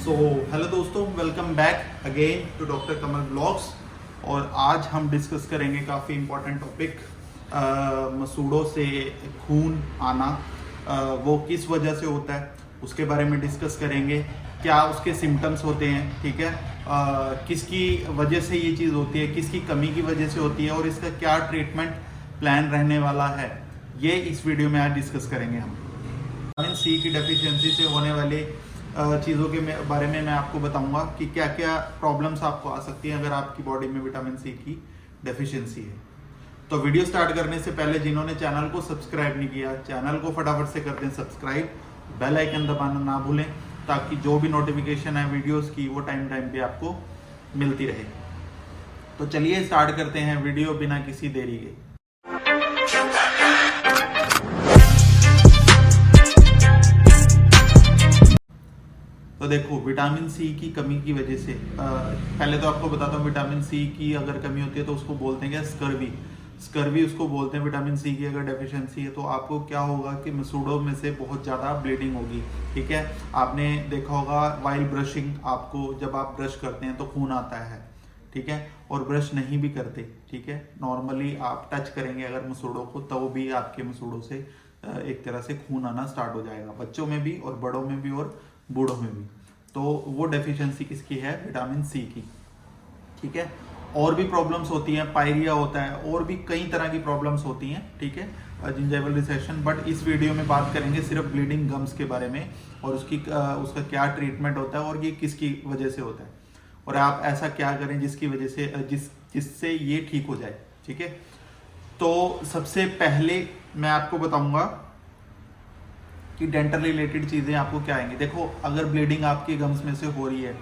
सो hello दोस्तों, welcome back again to doctor Kamal blogs. और आज हम डिस्कस करेंगे काफ़ी इम्पोर्टेंट टॉपिक, मसूड़ों से खून आना, वो किस वजह से होता है उसके बारे में डिस्कस करेंगे। क्या उसके सिम्टम्स होते हैं, ठीक है, किसकी वजह से ये चीज़ होती है, किसकी कमी की वजह से होती है और इसका क्या ट्रीटमेंट प्लान रहने वाला है, ये इस वीडियो में आज डिस्कस करेंगे हम। विटामिन सी की डेफिशिएंसी से होने वाले चीज़ों के बारे में मैं आपको बताऊंगा कि क्या क्या प्रॉब्लम्स आपको आ सकती हैं अगर आपकी बॉडी में विटामिन सी की डेफिशिएंसी है। तो वीडियो स्टार्ट करने से पहले जिन्होंने चैनल को सब्सक्राइब नहीं किया, चैनल को फटाफट से कर दें सब्सक्राइब, बेल आइकन दबाना ना भूलें ताकि जो भी नोटिफिकेशन है वीडियोस की वो टाइम पे आपको मिलती रहे। तो चलिए स्टार्ट करते हैं वीडियो बिना किसी देरी के। तो देखो, विटामिन सी की कमी की वजह से पहले तो आपको बताता हूँ, विटामिन सी की अगर कमी होती है तो उसको बोलते हैं क्या, स्कर्वी। स्कर्वी उसको बोलते हैं। विटामिन सी की अगर डेफिशिएंसी है तो आपको क्या होगा कि मसूड़ों में से बहुत ज़्यादा ब्लीडिंग होगी, ठीक है। आपने देखा होगा वाइल ब्रशिंग, आपको जब आप ब्रश करते हैं तो खून आता है, ठीक है, और ब्रश नहीं भी करते, ठीक है, नॉर्मली आप टच करेंगे अगर मसूड़ों को तो भी आपके मसूड़ों से एक तरह से खून आना स्टार्ट हो जाएगा, बच्चों में भी और बड़ों में भी और बूढ़ों में भी। तो वो डेफिशिएंसी किसकी है, विटामिन सी की, ठीक है। और भी प्रॉब्लम्स होती हैं, पायरिया होता है, और भी कई तरह की प्रॉब्लम्स होती हैं, ठीक है, जिंजाइवल रिसेशन। बट इस वीडियो में बात करेंगे सिर्फ ब्लीडिंग गम्स के बारे में और उसका क्या ट्रीटमेंट होता है और ये किसकी वजह से होता है और आप ऐसा क्या करें जिसकी वजह से जिससे ये ठीक हो जाए, ठीक है। तो सबसे पहले मैं आपको बताऊंगा कि डेंटल रिलेटेड चीज़ें आपको क्या आएंगी। देखो, अगर ब्लीडिंग आपकी गम्स में से हो रही है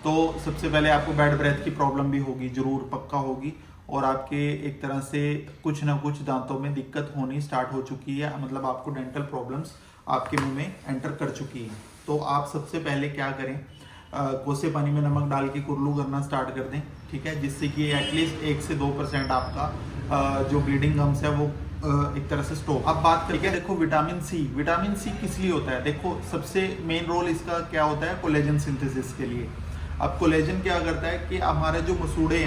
तो सबसे पहले आपको बैड ब्रेथ की प्रॉब्लम भी होगी, जरूर पक्का होगी, और आपके एक तरह से कुछ ना कुछ दांतों में दिक्कत होनी स्टार्ट हो चुकी है, मतलब आपको डेंटल प्रॉब्लम्स आपके मुंह में एंटर कर चुकी है। तो आप सबसे पहले क्या करें, कोसे पानी में नमक डाल के कुरलू करना स्टार्ट कर दें, ठीक है, जिससे कि एटलीस्ट 1 से 2% आपका जो ब्लीडिंग गम्स है वो एक तरह से स्टॉप। अब बात करके देखो, विटामिन सी किस लिए होता है। देखो, सबसे मेन रोल इसका क्या होता है, कोलेजन सिंथेसिस के लिए। अब कोलेजन क्या करता है कि हमारे जो मसूड़े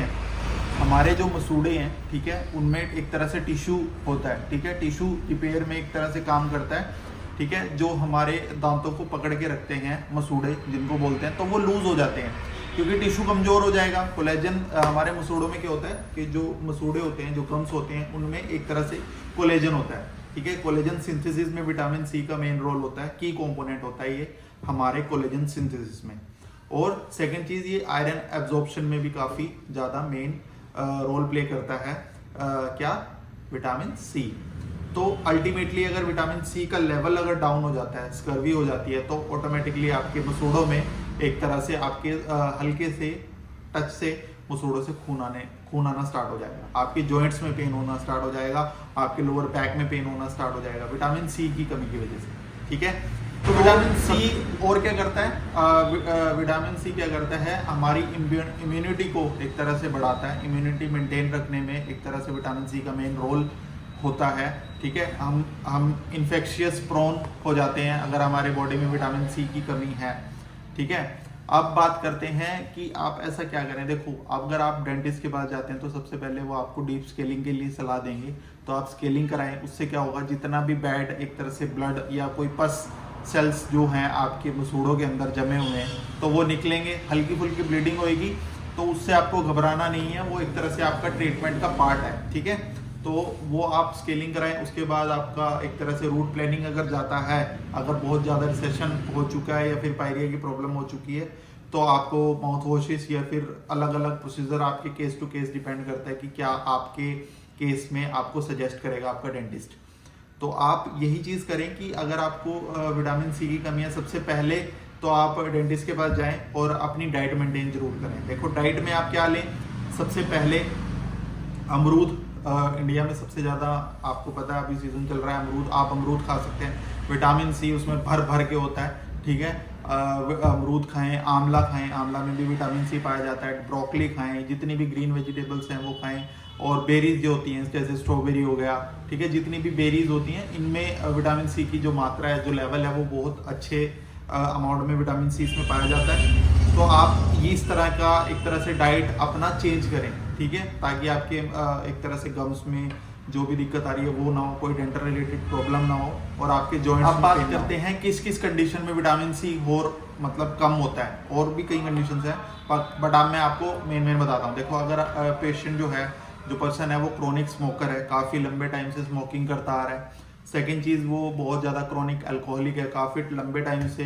हैं, ठीक है, उनमें एक तरह से टिश्यू होता है, ठीक है, टिश्यू रिपेयर में एक तरह से काम करता है, ठीक है, जो हमारे दांतों को पकड़ के रखते हैं, मसूड़े जिनको बोलते हैं, तो वो लूज हो जाते हैं क्योंकि टिश्यू कमजोर हो जाएगा। कोलेजन हमारे मसूड़ों में क्या होता है कि जो मसूड़े होते हैं, जो गम्स होते हैं, उनमें एक तरह से कोलेजन होता है, ठीक है। कोलेजन सिंथेसिस में विटामिन सी का मेन रोल होता है, की कंपोनेंट होता है ये हमारे कोलेजन सिंथेसिस में। और सेकंड चीज, ये आयरन एब्जॉर्प्शन में भी काफी ज्यादा मेन रोल प्ले करता है, क्या, विटामिन सी। तो अल्टीमेटली अगर विटामिन सी का लेवल अगर डाउन हो जाता है, स्कर्वी हो जाती है, तो ऑटोमेटिकली आपके मसूड़ों में एक तरह से आपके हल्के से टच से मसूड़ों से खून आना स्टार्ट हो जाएगा, आपके जॉइंट्स में पेन होना स्टार्ट हो जाएगा, आपके लोअर बैक में पेन होना स्टार्ट हो जाएगा विटामिन सी की कमी की वजह से, ठीक है। तो विटामिन सी और क्या करता है, विटामिन सी क्या करता है, हमारी इम्यूनिटी को एक तरह से बढ़ाता है, इम्यूनिटी मेंटेन रखने में एक तरह से विटामिन सी का मेन रोल होता है, ठीक है। हम इन्फेक्शियस प्रोन हो जाते हैं अगर हमारे बॉडी में विटामिन सी की कमी है, ठीक है। अब बात करते हैं कि आप ऐसा क्या करें। देखो, अगर आप डेंटिस्ट के पास जाते हैं तो सबसे पहले वो आपको डीप स्केलिंग के लिए सलाह देंगे, तो आप स्केलिंग कराएं। उससे क्या होगा, जितना भी बैड एक तरह से ब्लड या कोई पस सेल्स जो हैं आपके मसूड़ों के अंदर जमे हुए हैं तो वो निकलेंगे, हल्की फुल्की ब्लीडिंग होएगी, तो उससे आपको घबराना नहीं है, वो एक तरह से आपका ट्रीटमेंट का पार्ट है, ठीक है। तो वो आप स्केलिंग कराएं। उसके बाद आपका एक तरह से रूट प्लानिंग अगर जाता है, अगर बहुत ज़्यादा रिसेशन हो चुका है या फिर पायरिया की प्रॉब्लम हो चुकी है, तो आपको माउथ वॉशेस या फिर अलग अलग प्रोसीजर आपके केस टू केस डिपेंड करता है कि क्या आपके केस में आपको सजेस्ट करेगा आपका डेंटिस्ट। तो आप यही चीज़ करें कि अगर आपको विटामिन सी की कमी है, सबसे पहले तो आप डेंटिस्ट के पास जाएं और अपनी डाइट मेंटेन जरूर करें। देखो, डाइट में आप क्या लें, सबसे पहले अमरूद, इंडिया में सबसे ज़्यादा आपको पता है अभी सीजन चल रहा है अमरूद, आप अमरूद खा सकते हैं, विटामिन सी उसमें भर भर के होता है, ठीक है। अमरूद खाएं, आंवला खाएं, आंवला में भी विटामिन सी पाया जाता है, ब्रोकली खाएं, जितनी भी ग्रीन वेजिटेबल्स हैं वो खाएं, और बेरीज जो होती हैं जैसे स्ट्रॉबेरी हो गया, ठीक है, जितनी भी बेरीज होती हैं इनमें विटामिन सी की जो मात्रा है, जो लेवल है वो बहुत अच्छे अमाउंट में विटामिन सी इसमें पाया जाता है। तो आप ये इस तरह का एक तरह से डाइट अपना चेंज करें, ठीक है, ताकि आपके एक तरह से गम्स में जो भी दिक्कत आ रही है वो ना हो, कोई डेंटल रिलेटेड प्रॉब्लम ना हो और आपके जॉइंट्स में। अब बात करते हैं किस किस कंडीशन में विटामिन सी और मतलब कम होता है, और भी कई कंडीशंस हैं, बट अब मैं आपको मेन बताता हूँ। देखो, अगर पेशेंट जो पर्सन है वो क्रोनिक स्मोकर है, काफ़ी लंबे टाइम से स्मोकिंग करता आ रहा है। सेकेंड चीज़, वो बहुत ज़्यादा क्रोनिक अल्कोहलिक है, काफ़ी लंबे टाइम से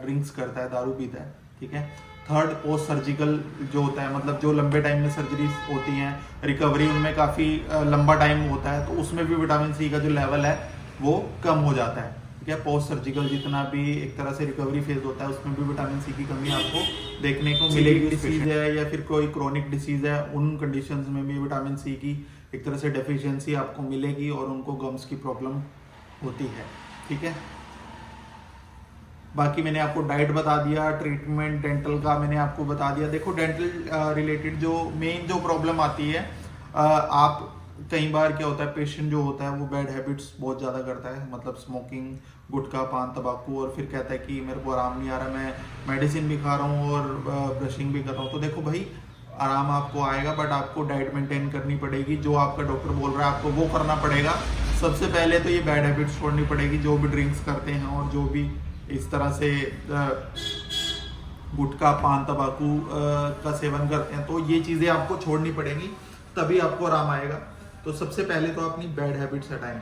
ड्रिंक्स करता है, दारू पीता है, ठीक है। थर्ड, पोस्ट सर्जिकल जो होता है, मतलब जो लंबे टाइम में सर्जरी होती हैं, रिकवरी उनमें काफ़ी लंबा टाइम होता है, तो उसमें भी विटामिन सी का जो लेवल है वो कम हो जाता है, ठीक है। पोस्ट सर्जिकल जितना भी एक तरह से रिकवरी फेज होता है उसमें भी विटामिन सी की कमी आपको देखने को मिलेगी। डिसीज है या फिर कोई क्रोनिक डिसीज है, उन कंडीशंस में भी विटामिन सी की एक तरह से डेफिशिएंसी आपको मिलेगी और उनको गम्स की प्रॉब्लम होती है, ठीक है। बाकी मैंने आपको डाइट बता दिया, ट्रीटमेंट डेंटल का मैंने आपको बता दिया। देखो, डेंटल रिलेटेड जो मेन जो प्रॉब्लम आती है, आप कई बार क्या होता है, पेशेंट जो होता है वो बैड हैबिट्स बहुत ज़्यादा करता है, मतलब स्मोकिंग, गुटखा, पान, तंबाकू, और फिर कहता है कि मेरे को आराम नहीं आ रहा, मैं मेडिसिन भी खा रहा हूँ और ब्रशिंग भी कर रहा हूँ। तो देखो भाई, आराम आपको आएगा, बट आपको डाइट मेंटेन करनी पड़ेगी, जो आपका डॉक्टर बोल रहा है आपको वो करना पड़ेगा। सबसे पहले तो ये बैड हैबिट्स छोड़नी पड़ेगी, जो भी ड्रिंक्स करते हैं और जो भी इस तरह से गुटखा, पान, तंबाकू का सेवन करते हैं, तो ये चीज़ें आपको छोड़नी पड़ेगी, तभी आपको आराम आएगा। तो सबसे पहले तो अपनी बैड हैबिट्स हटाएं,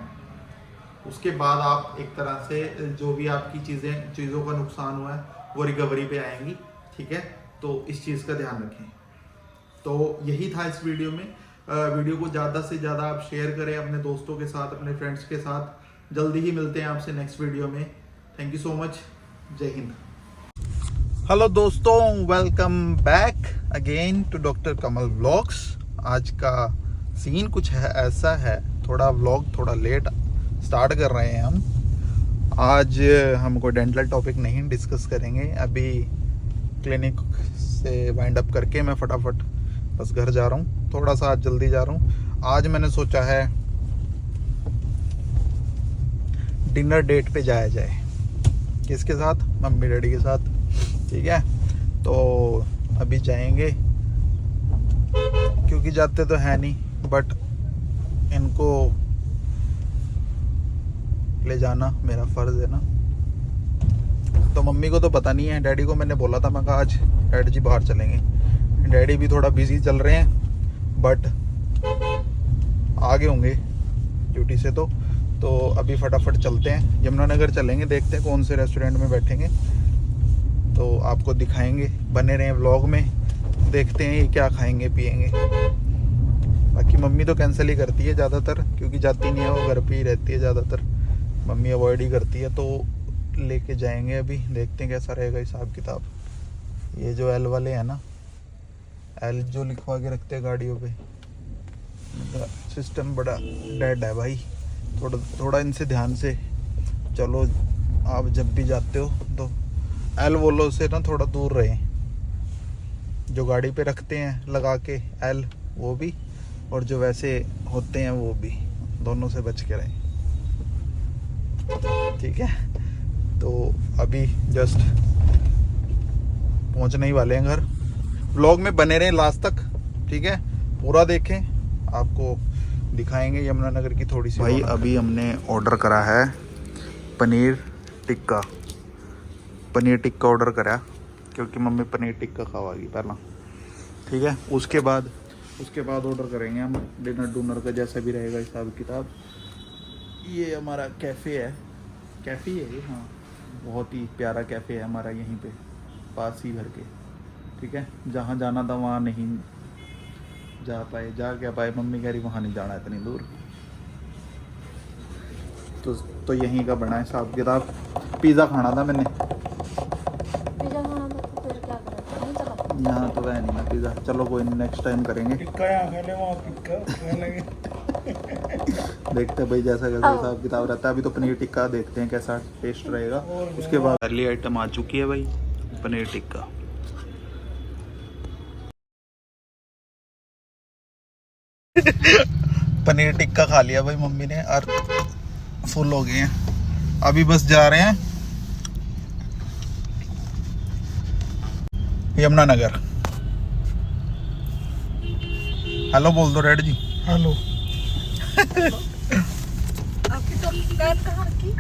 उसके बाद आप एक तरह से जो भी आपकी चीज़ों का नुकसान हुआ है वो रिकवरी पे आएंगी, ठीक है। तो इस चीज़ का ध्यान रखें। तो यही था इस वीडियो में। वीडियो को ज़्यादा से ज़्यादा आप शेयर करें अपने दोस्तों के साथ, अपने फ्रेंड्स के साथ। जल्दी ही मिलते हैं आपसे नेक्स्ट वीडियो में। Thank you so much. जय हिंद। हेलो दोस्तों, welcome back again to doctor Kamal vlogs. आज का सीन कुछ है ऐसा है, थोड़ा व्लॉग थोड़ा लेट स्टार्ट कर रहे हैं हम। आज हम कोई डेंटल टॉपिक नहीं डिस्कस करेंगे। अभी क्लिनिक से वाइंड अप करके मैं फटाफट बस घर जा रहा हूँ, थोड़ा सा आज जल्दी जा रहा हूँ। आज मैंने सोचा है डिनर डेट पे जाया जाए। किसके साथ? मम्मी डैडी के साथ, ठीक है। तो अभी जाएंगे, क्योंकि जाते तो है नहीं, बट इनको ले जाना मेरा फर्ज है ना। तो मम्मी को तो पता नहीं है, डैडी को मैंने बोला था, मैं कहा आज डैडी जी बाहर चलेंगे। डैडी भी थोड़ा बिजी चल रहे हैं, बट आगे होंगे ड्यूटी से। तो अभी फटाफट चलते हैं, यमुनानगर चलेंगे, देखते हैं कौन से रेस्टोरेंट में बैठेंगे, तो आपको दिखाएंगे। बने रहें व्लॉग में, देखते हैं ये क्या खाएंगे पिएंगे। बाकी मम्मी तो कैंसिल ही करती है ज़्यादातर, क्योंकि जाती नहीं है, वो घर पे ही रहती है ज़्यादातर, मम्मी अवॉइड ही करती है। तो लेके जाएंगे, अभी देखते हैं कैसा रहेगा हिसाब किताब। ये जो एल वाले हैं ना, एल जो लिखवा के रखते हैं गाड़ियों पे, सिस्टम बड़ा डेड है भाई। थोड़ा इनसे ध्यान से चलो। आप जब भी जाते हो तो एल वोलो से ना थोड़ा दूर रहें। जो गाड़ी पे रखते हैं लगा के एल, वो भी, और जो वैसे होते हैं वो भी, दोनों से बच के रहें, ठीक है। तो अभी जस्ट पहुंचने ही वाले हैं घर। व्लॉग में बने रहें लास्ट तक, ठीक है, पूरा देखें, आपको दिखाएंगे यमुनानगर की थोड़ी सी। भाई अभी हमने ऑर्डर करा है पनीर टिक्का ऑर्डर करा, क्योंकि मम्मी पनीर टिक्का खावागी पहला, ठीक है। उसके बाद ऑर्डर करेंगे हम डिनर का, जैसा भी रहेगा हिसाब किताब। ये हमारा कैफ़े है ये, हाँ, बहुत ही प्यारा कैफ़े है हमारा, यहीं पे पास ही घर के, ठीक है। जहाँ जाना था वहाँ नहीं जा क्या पाए, मम्मी कह रही वहाँ नहीं जाना इतनी दूर। तो यहीं का बना है हिसाब किताब। पिज़्ज़ा खाना था मैंने, यहाँ तो वह नहीं ना पिज़्ज़ा। चलो कोई नहीं, नेक्स्ट टाइम करेंगे। देखते हैं भाई जैसा कैसा हिसाब किताब रहता है। अभी तो पनीर टिक्का देखते हैं कैसा टेस्ट रहेगा। उसके बाद पहली आइटम आ चुकी है भाई, पनीर टिक्का। पनीर टिक्का खा लिया भाई मम्मी ने, और फुल हो गए हैं। अभी बस जा रहे हैं यमुनानगर। हेलो बोल दो रेड जी। हेलो। आपकी तो दुकान कहाँ की?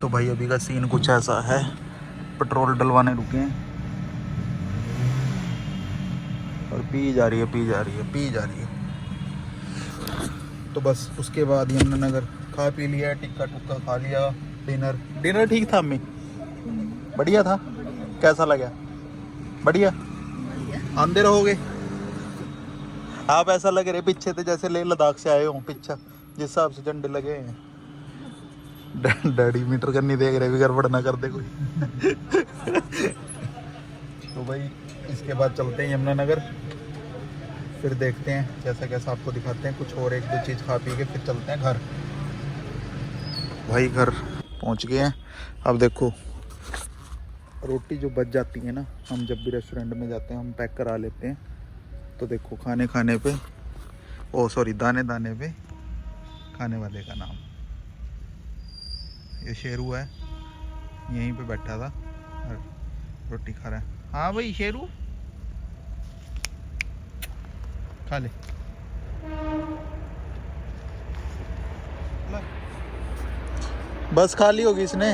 तो भाई अभी का सीन कुछ ऐसा है, पेट्रोल डलवाने रुके हैं और पी जा रही है, पी जा रही है, पी जा रही है। तो बस उसके बाद यमुनानगर खा पी लिया, टिक्का टुक्का खा लिया, डिनर ठीक था अम्मी? बढ़िया था। कैसा लगा? बढ़िया। आंदे रहोगे आप? ऐसा लग रहे पीछे थे जैसे लेह लद्दाख से आए हो। पीछे जिस हिसाब से झंडे लगे हैं, डैडी मीटर का नहीं देख रहे, भी गड़बड़ ना कर दे कोई। तो भाई इसके बाद चलते हैं यमुनानगर, फिर देखते हैं जैसा कैसा आपको दिखाते हैं, कुछ और एक दो चीज़ खा पी के फिर चलते हैं घर। भाई घर पहुंच गए हैं। अब देखो रोटी जो बच जाती है ना, हम जब भी रेस्टोरेंट में जाते हैं हम पैक करा लेते हैं। तो देखो खाने खाने पे, ओ सॉरी दाने दाने पे खाने वाले का नाम। ये शेरू है, यहीं पे बैठा था और रोटी खा रहा है। हाँ भाई शेरू खा ले। बस खा ली होगी इसने।